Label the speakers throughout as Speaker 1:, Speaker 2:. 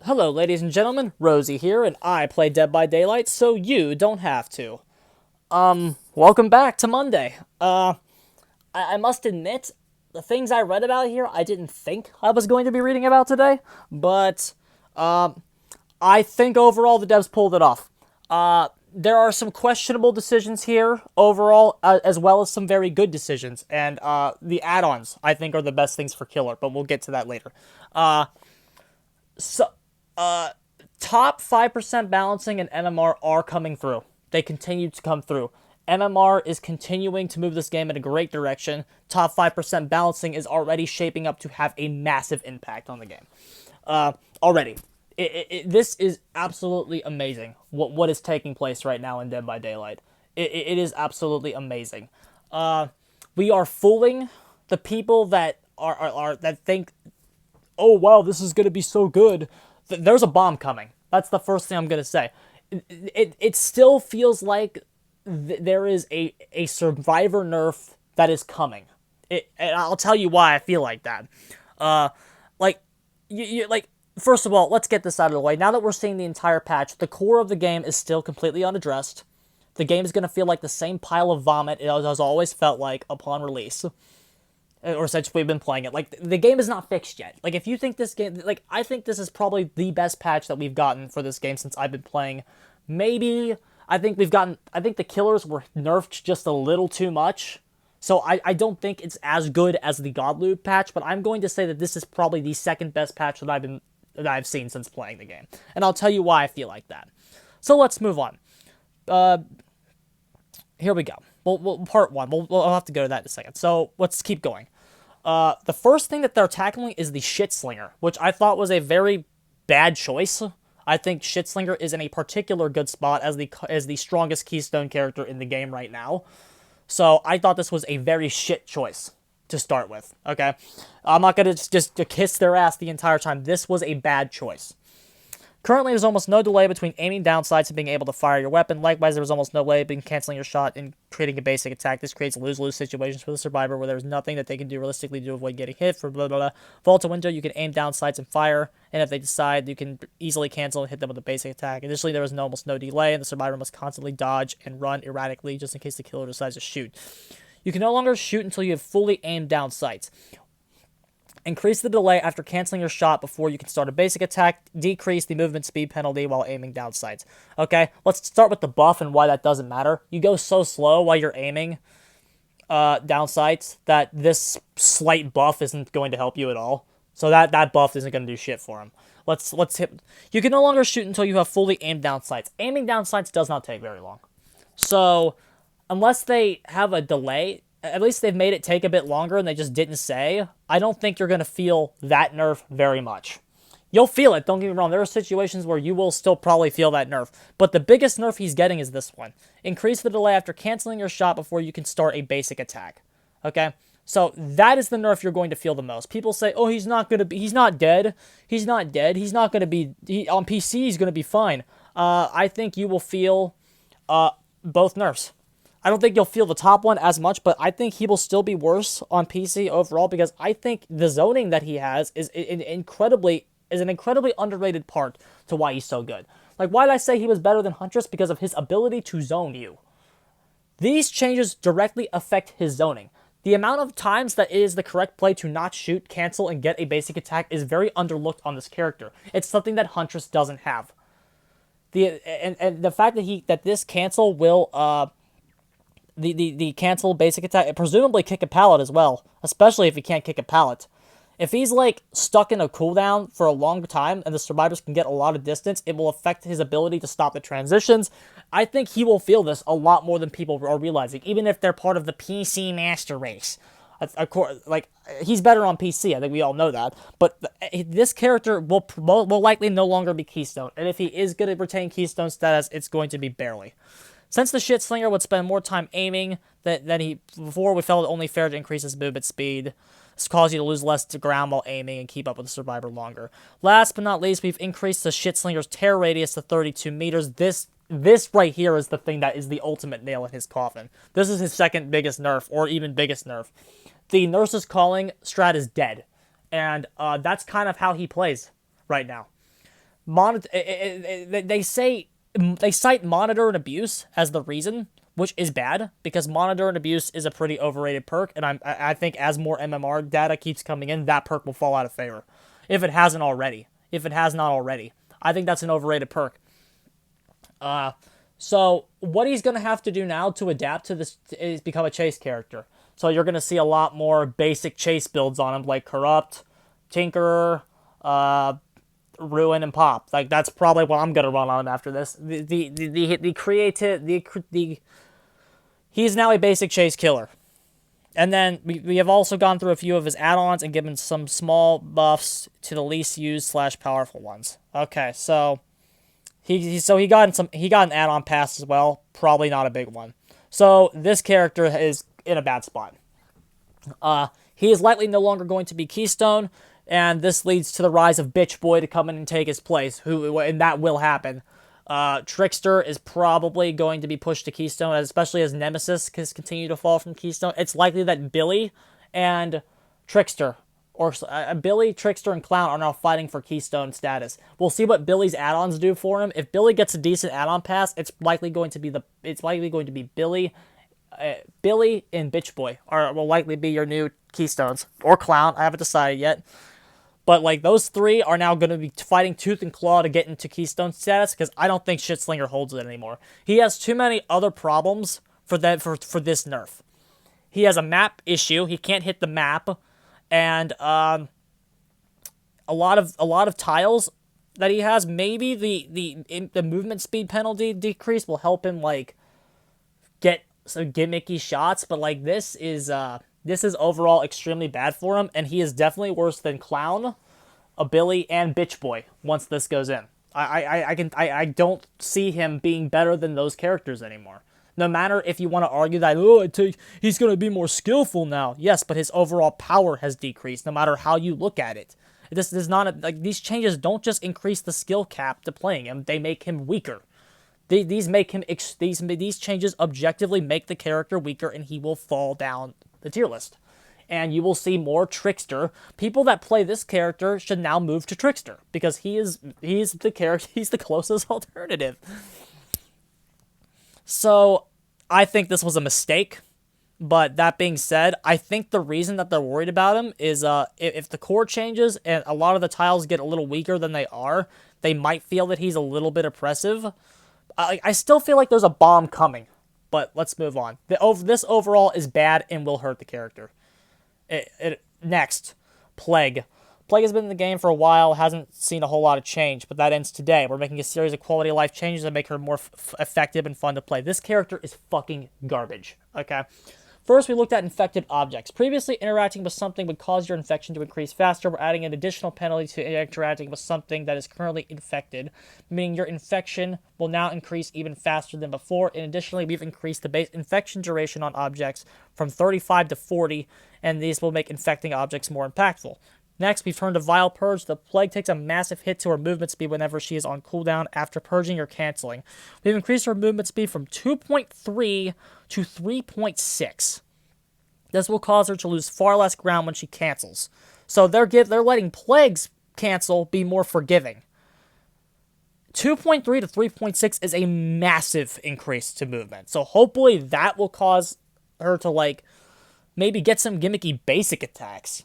Speaker 1: Hello, ladies and gentlemen, Rosie here, and I play Dead by Daylight, so you don't have to. Welcome back to Monday. I must admit, the things I read about here, I didn't think I was going to be reading about today, but, I think overall the devs pulled it off. There are some questionable decisions here overall, as well as some very good decisions, and, the add-ons, I think, are the best things for Killer, but we'll get to that later. So, top 5% balancing and MMR are coming through. They continue to come through. MMR is continuing to move this game in a great direction. Top 5% balancing is already shaping up to have a massive impact on the game. Already. This is absolutely amazing, what is taking place right now in Dead by Daylight. It is absolutely amazing. We are fooling the people that that think, oh wow, this is going to be so good. There's a bomb coming. That's the first thing I'm going to say. It still feels like there is a survivor nerf that is coming. And I'll tell you why I feel like that. First of all, let's get this out of the way. Now that we're seeing the entire patch, the core of the game is still completely unaddressed. The game is going to feel like the same pile of vomit it has always felt like upon release. Or since we've been playing it. Like, the game is not fixed yet. Like, if you think this game... Like, I think this is probably the best patch that we've gotten for this game since I've been playing. Maybe... I think the killers were nerfed just a little too much. So I don't think it's as good as the Godloop patch, but I'm going to say that this is probably the second best patch that I've seen since playing the game. And I'll tell you why I feel like that. So let's move on. Here we go. Part one. We'll have to go to that in a second. So let's keep going. The first thing that they're tackling is the Slinger, which I thought was a very bad choice. I think Slinger is in a particular good spot as the strongest Keystone character in the game right now. So I thought this was a very shit choice to start with, okay? I'm not going to just kiss their ass the entire time. This was a bad choice. Currently, there's almost no delay between aiming down sights and being able to fire your weapon. Likewise, there's almost no delay between canceling your shot and creating a basic attack. This creates lose-lose situations for the survivor where there's nothing that they can do realistically to avoid getting hit. For blah, blah, blah. Vault a window, you can aim down sights and fire, and if they decide, you can easily cancel and hit them with a basic attack. Additionally, there is almost no delay, and the survivor must constantly dodge and run erratically just in case the killer decides to shoot. You can no longer shoot until you have fully aimed down sights. Increase the delay after canceling your shot before you can start a basic attack. Decrease the movement speed penalty while aiming down sights. Okay, let's start with the buff and why that doesn't matter. You go so slow while you're aiming down sights that this slight buff isn't going to help you at all. So that buff isn't going to do shit for him. Let's hit. You can no longer shoot until you have fully aimed down sights. Aiming down sights does not take very long. So unless they have a delay, at least they've made it take a bit longer and they just didn't say, I don't think you're going to feel that nerf very much. You'll feel it, don't get me wrong. There are situations where you will still probably feel that nerf. But the biggest nerf he's getting is this one. Increase the delay after canceling your shot before you can start a basic attack. Okay? So that is the nerf you're going to feel the most. People say, oh, he's not dead. He's not dead. He's not going to be, on PC, he's going to be fine. I think you will feel both nerfs. I don't think you'll feel the top one as much, but I think he will still be worse on PC overall because I think the zoning that he has is an incredibly underrated part to why he's so good. Like, why did I say he was better than Huntress? Because of his ability to zone you. These changes directly affect his zoning. The amount of times that it is the correct play to not shoot, cancel, and get a basic attack is very underlooked on this character. It's something that Huntress doesn't have. And the fact that this cancel will the cancel basic attack, presumably kick a pallet as well, especially if he can't kick a pallet. If he's, like, stuck in a cooldown for a long time and the survivors can get a lot of distance, it will affect his ability to stop the transitions. I think he will feel this a lot more than people are realizing, even if they're part of the PC master race. Of course, like, he's better on PC, I think we all know that, but this character will likely no longer be Keystone, and if he is going to retain Keystone status, it's going to be barely. Since the Slinger would spend more time aiming than he before, we felt it only fair to increase his movement speed. This caused you to lose less to ground while aiming and keep up with the survivor longer. Last but not least, we've increased the Slinger's tear radius to 32 meters. This right here is the thing that is the ultimate nail in his coffin. This is his second biggest nerf, or even biggest nerf. The Nurse's Calling strat is dead, and that's kind of how he plays right now. They cite monitor and abuse as the reason, which is bad because monitor and abuse is a pretty overrated perk, and I think as more MMR data keeps coming in, that perk will fall out of favor, if it hasn't already. If it has not already, I think that's an overrated perk. So what he's gonna have to do now to adapt to this is become a chase character. So you're gonna see a lot more basic chase builds on him, like Corrupt, Tinkerer, Ruin, and Pop. Like that's probably what I'm gonna run on him after this. He's now a basic chase killer. And then we have also gone through a few of his add-ons and given some small buffs to the least used / powerful ones. Okay, so he got an add-on pass as well. Probably not a big one. So this character is in a bad spot. He is likely no longer going to be Keystone, and this leads to the rise of Bitch Boy to come in and take his place. And that will happen. Trickster is probably going to be pushed to Keystone, especially as Nemesis has continued to fall from Keystone. It's likely that Billy and Trickster, or Billy, Trickster, and Clown are now fighting for Keystone status. We'll see what Billy's add-ons do for him. If Billy gets a decent add-on pass, it's likely going to be Billy. Billy and Bitch Boy will likely be your new Keystones, or Clown. I haven't decided yet. But like those three are now going to be fighting tooth and claw to get into Keystone status because I don't think Slinger holds it anymore. He has too many other problems for this nerf. He has a map issue. He can't hit the map, and a lot of tiles that he has. Maybe the movement speed penalty decrease will help him like get some gimmicky shots, but like this is overall extremely bad for him, and he is definitely worse than Clown, a Billy, and Bitch Boy once this goes in. I don't see him being better than those characters anymore. No matter if you want to argue that, he's going to be more skillful now. Yes, but his overall power has decreased no matter how you look at it. This is not these changes don't just increase the skill cap to playing him, they make him weaker. These changes objectively make the character weaker, and he will fall down the tier list. And you will see more Trickster. People that play this character should now move to Trickster because he's the closest alternative. So I think this was a mistake. But that being said, I think the reason that they're worried about him is if the core changes and a lot of the tiles get a little weaker than they are, they might feel that he's a little bit oppressive. I still feel like there's a bomb coming, but let's move on. This overall is bad and will hurt the character. Next, Plague. Plague has been in the game for a while, hasn't seen a whole lot of change, but that ends today. We're making a series of quality of life changes that make her more effective and fun to play. This character is fucking garbage, okay? First, we looked at infected objects. Previously, interacting with something would cause your infection to increase faster. We're adding an additional penalty to interacting with something that is currently infected, meaning your infection will now increase even faster than before. And additionally, we've increased the base infection duration on objects from 35 to 40, and these will make infecting objects more impactful. Next, we've turned to Vile Purge. The Plague takes a massive hit to her movement speed whenever she is on cooldown after purging or canceling. We've increased her movement speed from 2.3 to 3.6. This will cause her to lose far less ground when she cancels. So they're letting Plagues cancel be more forgiving. 2.3 to 3.6 is a massive increase to movement. So hopefully that will cause her to maybe get some gimmicky basic attacks.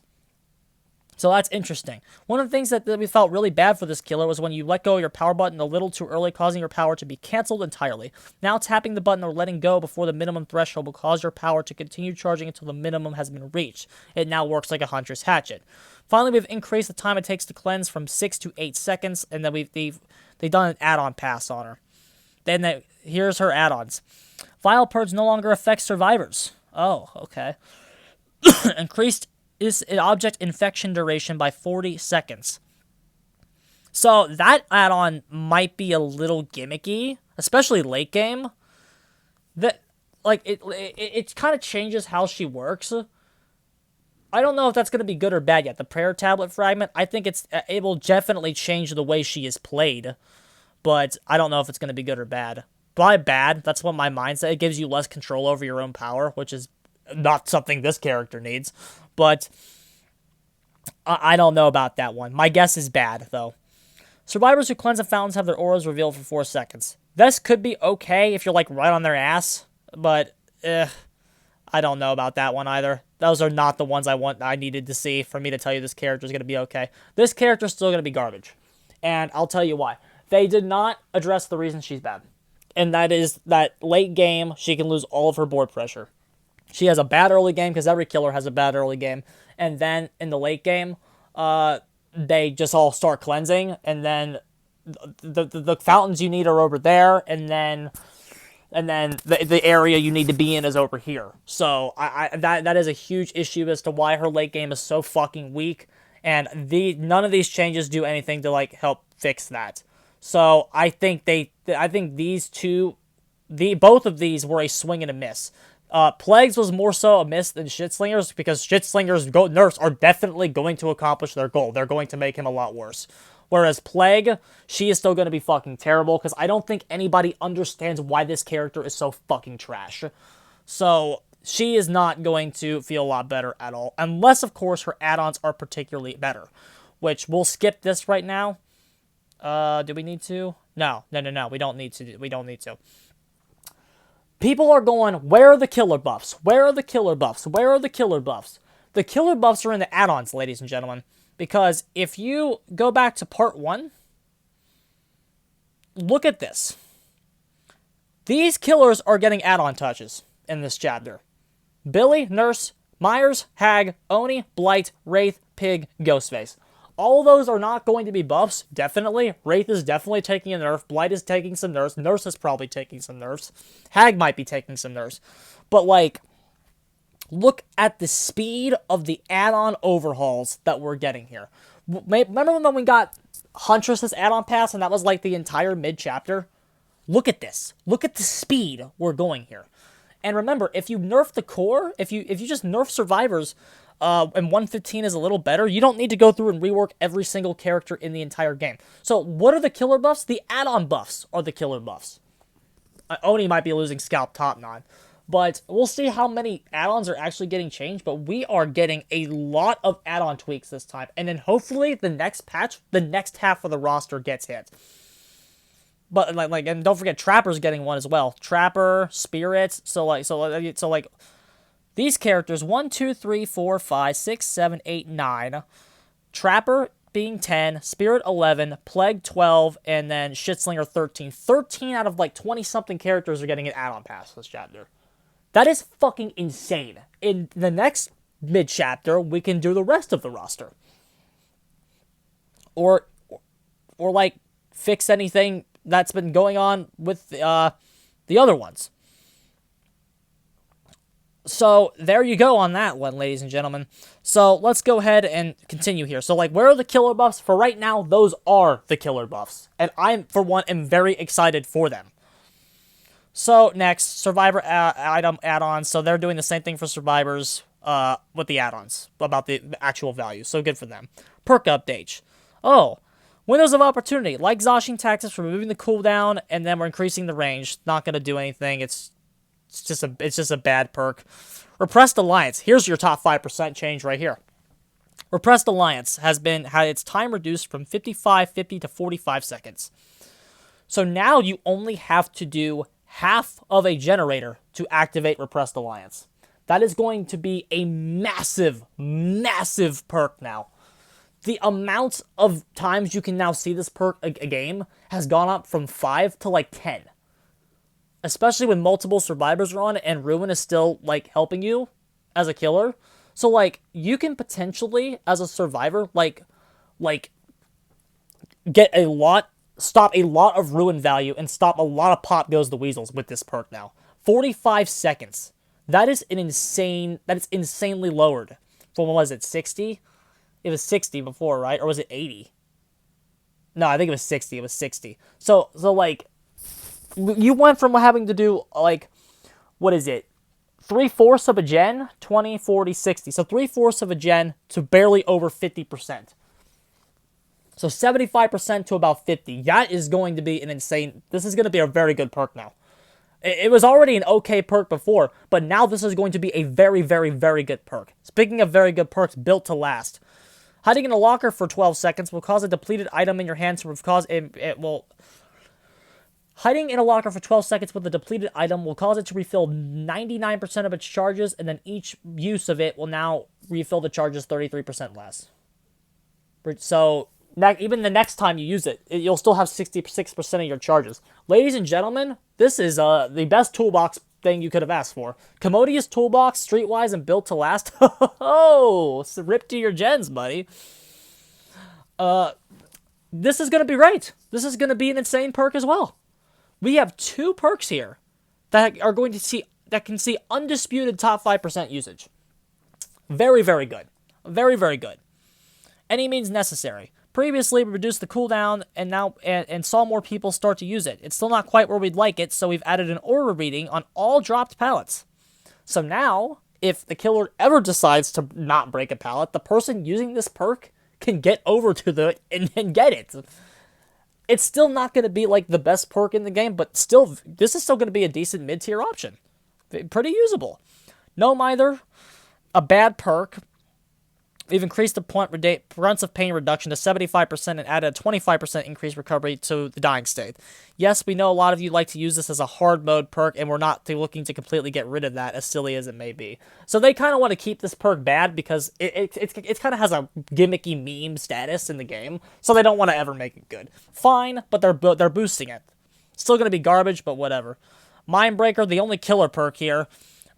Speaker 1: So that's interesting. One of the things that we felt really bad for this killer was when you let go of your power button a little too early, causing your power to be canceled entirely. Now tapping the button or letting go before the minimum threshold will cause your power to continue charging until the minimum has been reached. It now works like a Hunter's Hatchet. Finally, we've increased the time it takes to cleanse from 6 to 8 seconds, and then they've done an add-on pass on her. Then here's her add-ons. Vile Purge no longer affects survivors. Oh, okay. Increased is an object infection duration by 40 seconds. So that add-on might be a little gimmicky, especially late game. It kind of changes how she works. I don't know if that's going to be good or bad yet. The prayer tablet fragment, I think it will definitely change the way she is played, but I don't know if it's going to be good or bad. By bad, that's what my mind said. It gives you less control over your own power, which is not something this character needs. But I don't know about that one. My guess is bad, though. Survivors who cleanse in fountains have their auras revealed for 4 seconds. This could be okay if you're, like, right on their ass, but, I don't know about that one either. Those are not the ones I needed to see for me to tell you this character is going to be okay. This character is still going to be garbage. And I'll tell you why. They did not address the reason she's bad. And that is that late game, she can lose all of her board pressure. She has a bad early game, because every killer has a bad early game. And then in the late game, they just all start cleansing. And then the fountains you need are over there. And then the area you need to be in is over here. So that is a huge issue as to why her late game is so fucking weak. And none of these changes do anything to, like, help fix that. So I think these two, both of these were a swing and a miss. Plagues was more so a miss than Shitslingers, because Shitslingers nerfs are definitely going to accomplish their goal. They're going to make him a lot worse. Whereas Plague, she is still going to be fucking terrible, because I don't think anybody understands why this character is so fucking trash. So she is not going to feel a lot better at all, unless, of course, her add-ons are particularly better, which we'll skip this right now. Do we need to? No. We don't need to. People are going, where are the killer buffs? Where are the killer buffs? Where are the killer buffs? The killer buffs are in the add-ons, ladies and gentlemen. Because if you go back to part 1, look at this. These killers are getting add-on touches in this chapter. Billy, Nurse, Myers, Hag, Oni, Blight, Wraith, Pig, Ghostface. All of those are not going to be buffs, definitely. Wraith is definitely taking a nerf. Blight is taking some nerfs. Nurse is probably taking some nerfs. Hag might be taking some nerfs. But, like, look at the speed of the add-on overhauls that we're getting here. Remember when we got Huntress's add-on pass and that was, like, the entire mid-chapter? Look at this. Look at the speed we're going here. And remember, if you nerf the core, if you just nerf survivors, and 115 is a little better, you don't need to go through and rework every single character in the entire game. So what are the killer buffs? The add-on buffs are the killer buffs. Oni might be losing Scalp Top Knot, but we'll see how many add-ons are actually getting changed, but we are getting a lot of add-on tweaks this time, and then hopefully the next patch, the next half of the roster gets hit. But and don't forget, Trapper's getting one as well. Trapper, Spirits, so these characters, 1, 2, 3, 4, 5, 6, 7, 8, 9. Trapper being 10, Spirit 11, Plague 12, and then Shitslinger 13. 13 out of, like, 20-something characters are getting an add-on pass this chapter. That is fucking insane. In the next mid-chapter, we can do the rest of the roster. Or like, fix anything that's been going on with the other ones. So, there you go on that one, ladies and gentlemen. So, let's go ahead and continue here. So, like, where are the killer buffs? For right now, those are the killer buffs. And I, for one, am very excited for them. So, next, Survivor item add-ons. So, they're doing the same thing for Survivors with the add-ons, about the actual value. So, good for them. Perk updates. Oh, windows of opportunity. Like exhaustion tactics, removing the cooldown, and then we're increasing the range. Not going to do anything. It's just a bad perk. Repressed Alliance. Here's your top 5% change right here. Repressed Alliance had its time reduced from 50 to 45 seconds. So now you only have to do half of a generator to activate Repressed Alliance. That is going to be a massive, massive perk now. The amount of times you can now see this perk a game has gone up from 5 to like 10. Especially when multiple survivors are on and Ruin is still, like, helping you as a killer. So, like, you can potentially, as a survivor, like stop a lot of Ruin value and stop a lot of Pop Goes the Weasels with this perk now. 45 seconds. That is insanely lowered. From, what was it, 60? It was 60 before, right? Or was it 80? No, I think it was 60. It was 60. So like, you went from having to do, like, what is it? 3/4 of a gen? 20, 40, 60. So 3/4 of a gen to barely over 50%. So 75% to about 50. That is going to be an insane... This is going to be a very good perk now. It was already an okay perk before, but now this is going to be a very, very, very good perk. Speaking of very good perks, built to last. Hiding in a locker for 12 seconds will cause a depleted item in your hand to cause it will. Hiding in a locker for 12 seconds with a depleted item will cause it to refill 99% of its charges, and then each use of it will now refill the charges 33% less. So, even the next time you use it, you'll still have 66% of your charges. Ladies and gentlemen, this is the best toolbox thing you could have asked for. Commodious toolbox, streetwise, and built to last. Oh, rip to your gens, buddy. This is going to be great. This is going to be an insane perk as well. We have 2 perks here that are going to that can see undisputed top 5% usage. Very, very good. Very, very good. Any means necessary. Previously, we reduced the cooldown and now and saw more people start to use it. It's still not quite where we'd like it, so we've added an aura reading on all dropped pallets. So now, if the killer ever decides to not break a pallet, the person using this perk can get over to and get it. It's still not going to be like the best perk in the game, but still, this is still going to be a decent mid-tier option. Pretty usable. No Mither, a bad perk. We've increased the points of pain reduction to 75% and added a 25% increased recovery to the dying state. Yes, we know a lot of you like to use this as a hard mode perk, and we're not looking to completely get rid of that, as silly as it may be. So they kind of want to keep this perk bad because it kind of has a gimmicky meme status in the game, so they don't want to ever make it good. Fine, but they're boosting it. Still going to be garbage, but whatever. Mindbreaker, the only killer perk here,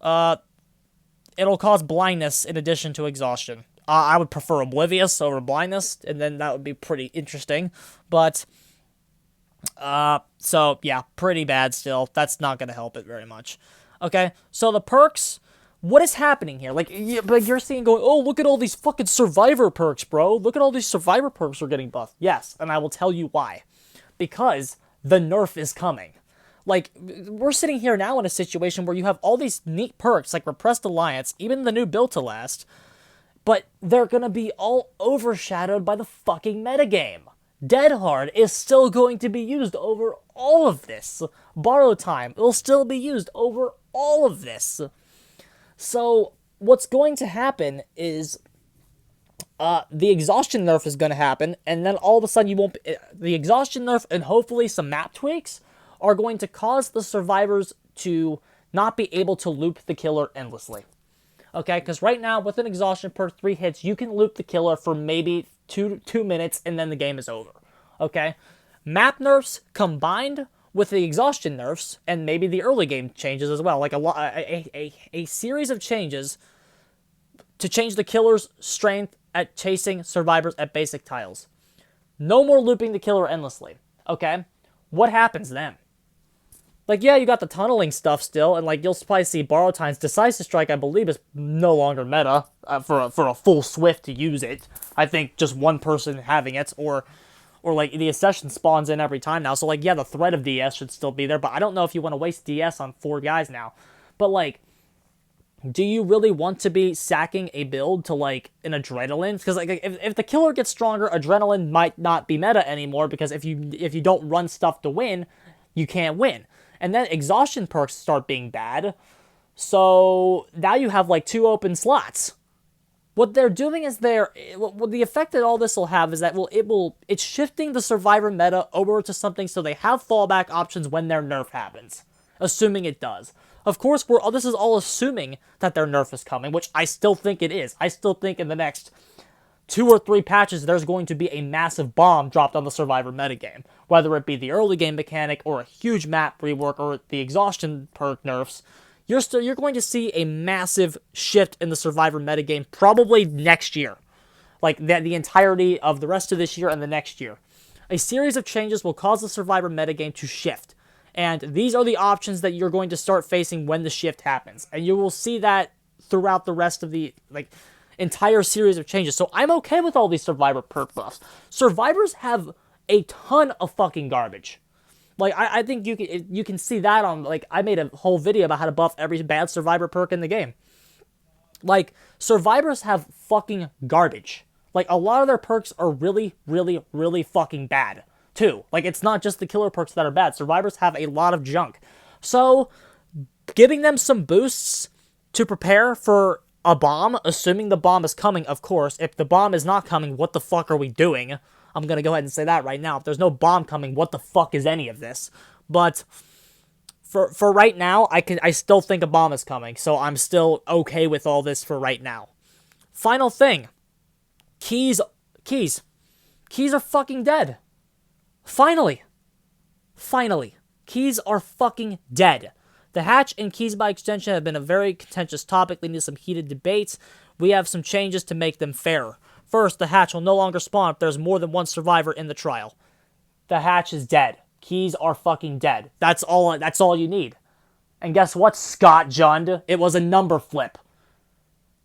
Speaker 1: it'll cause blindness in addition to exhaustion. I would prefer Oblivious over Blindness, and then that would be pretty interesting. But, so, yeah, pretty bad still. That's not going to help it very much. Okay, so the perks, what is happening here? Like you're seeing going, oh, look at all these fucking Survivor perks, bro. Look at all these Survivor perks are getting buffed. Yes, and I will tell you why. Because the nerf is coming. Like, we're sitting here now in a situation where you have all these neat perks, like Repressed Alliance, even the new Built to Last, but they're going to be all overshadowed by the fucking metagame. Dead Hard is still going to be used over all of this. Borrow Time will still be used over all of this. So, what's going to happen is the exhaustion nerf is going to happen, and then all of a sudden you won't... The exhaustion nerf and hopefully some map tweaks are going to cause the survivors to not be able to loop the killer endlessly. Okay, because right now, with an exhaustion per 3 hits, you can loop the killer for maybe 2 minutes, and then the game is over. Okay? Map nerfs combined with the exhaustion nerfs, and maybe the early game changes as well. Like a series of changes to change the killer's strength at chasing survivors at basic tiles. No more looping the killer endlessly. Okay? What happens then? Like, yeah, you got the tunneling stuff still, and, like, you'll probably see Borrow Time's Decisive Strike, I believe, is no longer meta for a full Swift to use it. I think just one person having it, or like, the Accession spawns in every time now, so, like, yeah, the threat of DS should still be there, but I don't know if you want to waste DS on 4 guys now. But, like, do you really want to be sacking a build to, like, an Adrenaline? Because, like, if the killer gets stronger, Adrenaline might not be meta anymore, because if you don't run stuff to win, you can't win. And then exhaustion perks start being bad. So now you have like 2 open slots. What they're doing is the effect that all this will have is that it's shifting the survivor meta over to something so they have fallback options when their nerf happens. Assuming it does. Of course, this is all assuming that their nerf is coming, which I still think it is. I still think in the next 2 or 3 patches, there's going to be a massive bomb dropped on the Survivor metagame. Whether it be the early game mechanic, or a huge map rework, or the exhaustion perk nerfs, you're going to see a massive shift in the Survivor metagame probably next year. Like, the entirety of the rest of this year and the next year. A series of changes will cause the Survivor metagame to shift. And these are the options that you're going to start facing when the shift happens. And you will see that throughout the rest of the, like, entire series of changes. So I'm okay with all these Survivor perk buffs. Survivors have a ton of fucking garbage. Like, I think you can see that on, like, I made a whole video about how to buff every bad Survivor perk in the game. Like, Survivors have fucking garbage. Like, a lot of their perks are really, really, really fucking bad, too. Like, it's not just the killer perks that are bad. Survivors have a lot of junk. So, giving them some boosts to prepare for a bomb, assuming the bomb is coming, of course. If the bomb is not coming, what the fuck are we doing? I'm gonna go ahead and say that right now. If there's no bomb coming, what the fuck is any of this? But for right now, I still think a bomb is coming, so I'm still okay with all this for right now. Final thing. Keys are fucking dead. Finally. Keys are fucking dead. The hatch and keys by extension have been a very contentious topic, leading to some heated debates. We have some changes to make them fair. First, the hatch will no longer spawn if there's more than one survivor in the trial. The hatch is dead. Keys are fucking dead. That's all you need. And guess what, Scott Jund? It was a number flip.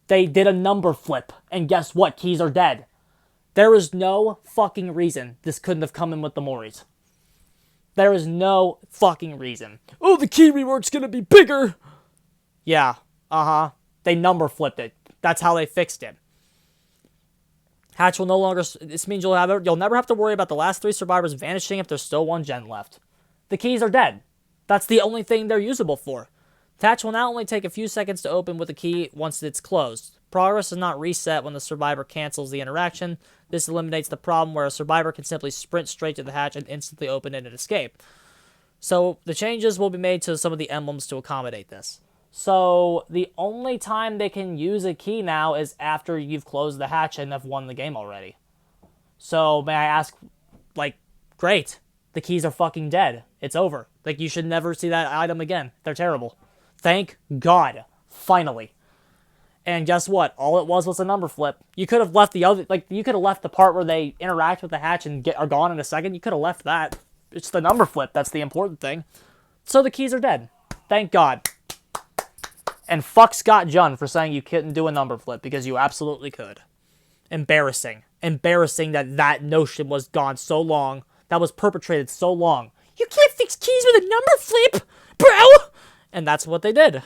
Speaker 1: They did a number flip, and guess what? Keys are dead. There is no fucking reason this couldn't have come in with the Moris. There is no fucking reason. Oh, the key rework's gonna be bigger! Yeah, They number flipped it. That's how they fixed it. Hatch will no longer... This means you'll never have to worry about the last 3 survivors vanishing if there's still 1 gen left. The keys are dead. That's the only thing they're usable for. The hatch will now only take a few seconds to open with the key once it's closed. Progress is not reset when the survivor cancels the interaction. This eliminates the problem where a survivor can simply sprint straight to the hatch and instantly open it and escape. So the changes will be made to some of the emblems to accommodate this. So the only time they can use a key now is after you've closed the hatch and have won the game already. So may I ask, great, the keys are fucking dead. It's over. You should never see that item again. They're terrible. Thank God. Finally. And guess what? All it was a number flip. You could have left you could have left the part where they interact with the hatch and are gone in a second. You could have left that. It's the number flip. That's the important thing. So the keys are dead. Thank God. And fuck Scott Jund for saying you couldn't do a number flip, because you absolutely could. Embarrassing. Embarrassing that notion was gone so long. That was perpetrated so long. You can't fix keys with a number flip, bro! And that's what they did.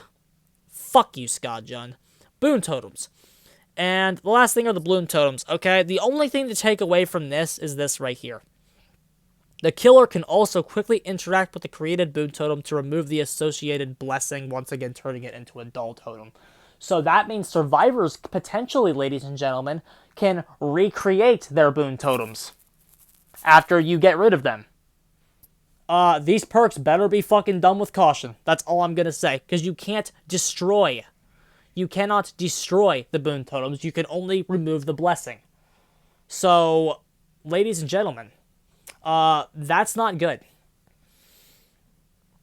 Speaker 1: Fuck you, Scott Jund. Boon totems. And the last thing are the bloom totems, okay? The only thing to take away from this is this right here. The killer can also quickly interact with the created boon totem to remove the associated blessing, once again turning it into a dull totem. So that means survivors, potentially, ladies and gentlemen, can recreate their boon totems after you get rid of them. These perks better be fucking done with caution. That's all I'm gonna say. Because you can't destroy. You cannot destroy the boon totems. You can only remove the blessing. So, ladies and gentlemen, that's not good.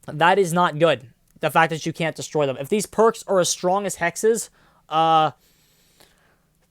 Speaker 1: That is not good. The fact that you can't destroy them. If these perks are as strong as hexes,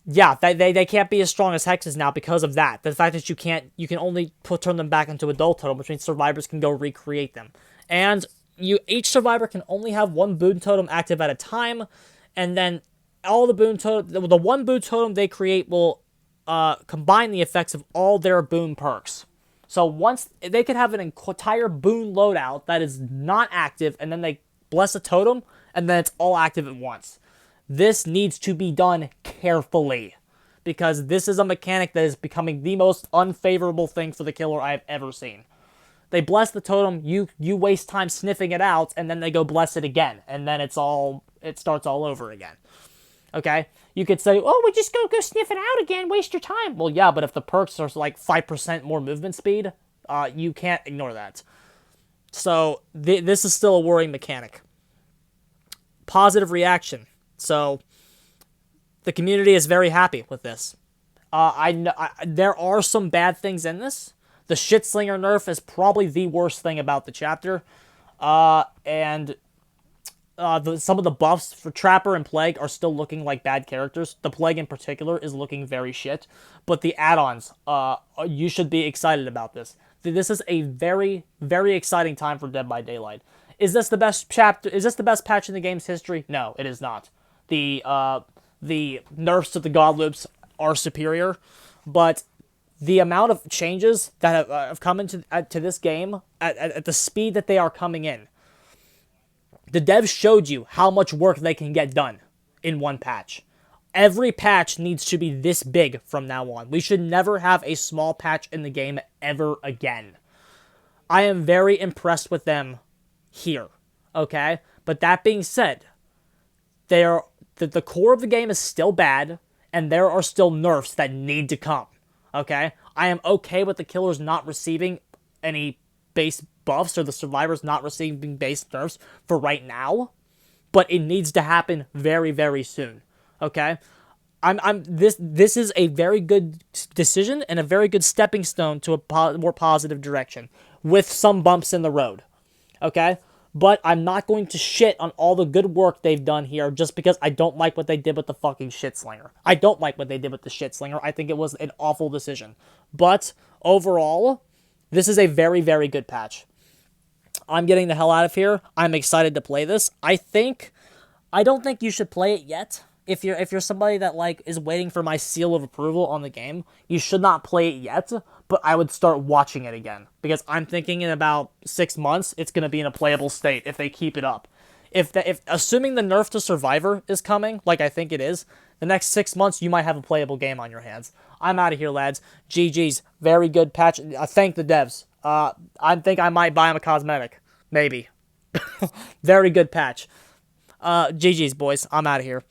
Speaker 1: yeah, they can't be as strong as hexes now because of that. The fact that you can only turn them back into a dull totem, which means survivors can go recreate them. And each survivor can only have 1 boon totem active at a time, and then all the boon totem, the 1 boon totem they create will combine the effects of all their boon perks. So once they could have an entire boon loadout that is not active, and then they bless a totem, and then it's all active at once. This needs to be done carefully, because this is a mechanic that is becoming the most unfavorable thing for the killer I have ever seen. They bless the totem, you waste time sniffing it out, and then they go bless it again, and then it starts all over again. Okay? You could say, oh, we just go sniff it out again, waste your time. Well, yeah, but if the perks are 5% more movement speed, you can't ignore that. So, this is still a worrying mechanic. Positive reaction. So, the community is very happy with this. There are some bad things in this. The Slinger nerf is probably the worst thing about the chapter. And some of the buffs for Trapper and Plague are still looking like bad characters. The Plague in particular is looking very shit. But the add-ons, you should be excited about this. This is a very, very exciting time for Dead by Daylight. Is this the best chapter? Is this the best patch in the game's history? No, it is not. The nerfs to the God Loops are superior, but the amount of changes that have come into to this game at the speed that they are coming in, the devs showed you how much work they can get done in one patch. Every patch needs to be this big from now on. We should never have a small patch in the game ever again. I am very impressed with them here, okay? But that being said, the core of the game is still bad, and there are still nerfs that need to come. Okay? I am okay with the killers not receiving any base buffs or the survivors not receiving base nerfs for right now, but it needs to happen very, very soon. Okay? This is a very good decision and a very good stepping stone to a more positive direction with some bumps in the road. Okay? But I'm not going to shit on all the good work they've done here just because I don't like what they did with the fucking shit slinger. I don't like what they did with the shit slinger. I think it was an awful decision. But overall, this is a very, very good patch. I'm getting the hell out of here. I'm excited to play this. I don't think you should play it yet. If you're somebody that like is waiting for my seal of approval on the game, you should not play it yet, but I would start watching it again because I'm thinking in about 6 months it's going to be in a playable state if they keep it up. If assuming the nerf to Survivor is coming, like I think it is, the next 6 months you might have a playable game on your hands. I'm out of here, lads. GG's. Very good patch. Thank the devs. I think I might buy him a cosmetic. Maybe. Very good patch. GG's, boys. I'm out of here.